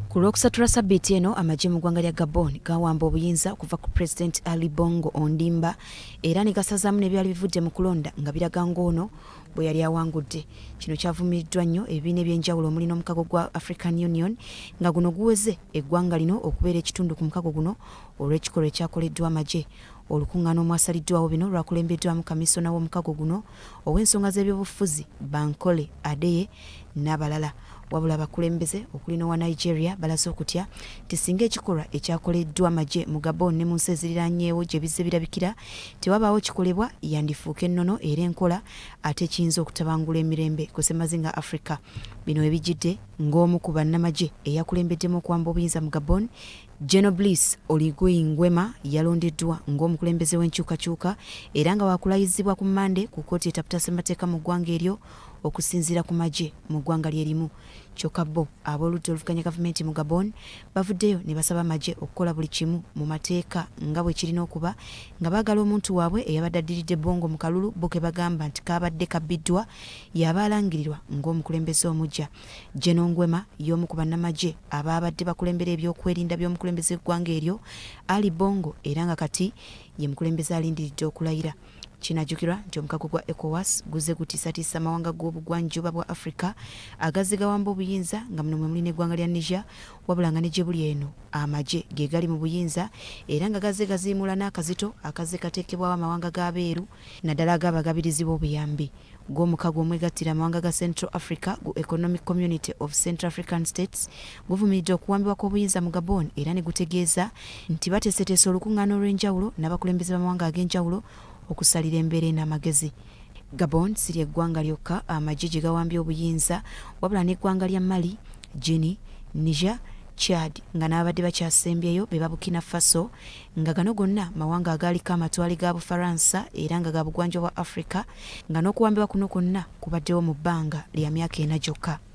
Ku Lwokusatu Ssabbiiti eno amagye mu ggwanga lya Gabon gawamba obuyinza okuva ku President Ali Bongo Ondimba era ne gasazaamu n'ebyali bivudde mu kulonda nga biraga ng'ono bwe yali awangudde. Kino kyavumiddwa nnyo ebibiina eby'enjawulo omuli n'omukago gwa African Union nga guno guweze eggwanga lino okubeera ekitundu ku mukago guno olw'ekikolwa ekyakoleddwa amagye. Olukuŋŋaana omwasaliddwawo bino lwakulembeddwamu kamisona w'omukago guno ow'ensonga z'ebyobufuzi Bankole Adeye n'abalala. Wabula abakulembeze okuli n'owa Nigeria balaze okutya nti singa ekikolwa ekyakoleddwa amagye mu Gabon ne mu nsi eziriraanyeewo gye bizze birabikira tewabaawo kikolebwa yandifuuka ennono era enkola ate kiyinza okutabangula emirembe ku ssemazinga Africa. Bino ebijjidde ng'omu ku bannamagye eyakulembeddemu okuwamba obuyinza mu Gabon, General Bliss Oligui Nguema yalondeddwa ng'omukulembeze w'enkyukakyuka era nga waakulayizibwa ku Mande ku kkooti etaputa ssemateeka mu ggwanga eryo okusinziira ku magye mu ggwanga lye limu. Kyokka bo ab'oludda oluvuganya gavumenti mu Gabon bavuddeyo ne basaba amagye okukola buli kimu mu mateeka nga bwe kirina okuba nga baagala omuntu waabwe eyabadde addiridde Bongo mu kalulu bo ke bagamba nti kaabadde kabbiddwa yaba alangirirwa ng'omukulembeze omuggya. General Nguema y'omu ku bannamagye abaabadde bakulembera ebyokwerinda by'omukulembeze w'eggwanga eryo Ali Bongo era nga kati ye mukulembeze alindiridde okulayira. Kinajjukirwa nti omukago gwa ECOWAS guzze gutiisatiisa amawanga g'obugwanjuba bwa Africa agazze gawamba obuyinza nga muno mwe muli n'eggwanga lya Niger wabula nga ne gye buli eno amagye ge gali mu buyinza era nga gazze gaziimula n'akazito akazze kateekebwawo amawanga g'abeeru naddala ag'abagabirizi b'obuyambi. Gw'omukago omwegattira amawanga ga Central Africa gu Economic Community of Central African States guvumiridde okuwambibwa kw'obuyinza mu Gabon era ne gutegeeza nti bateeseteese olukuŋŋaana olw'enjawulo n'abakulembeze b'amawanga ag'enjawulo okusalira embeera n'amagezi. Gabon si ly'eggwanga lyokka amagye gye gawambye obuyinza wabula n'eggwanga lya Mali, Guinea, Niger, Chad nga n'abadde bakyasembyeyo be ba Burkina Faso nga gano gonna mawanga agaaliko amatwale ga Bufaransa era nga ga bugwanjuba bwa Africa nga n'okuwambibwa kuno kwonna kubaddewo mu bbanga lya myaka 4 gyokka.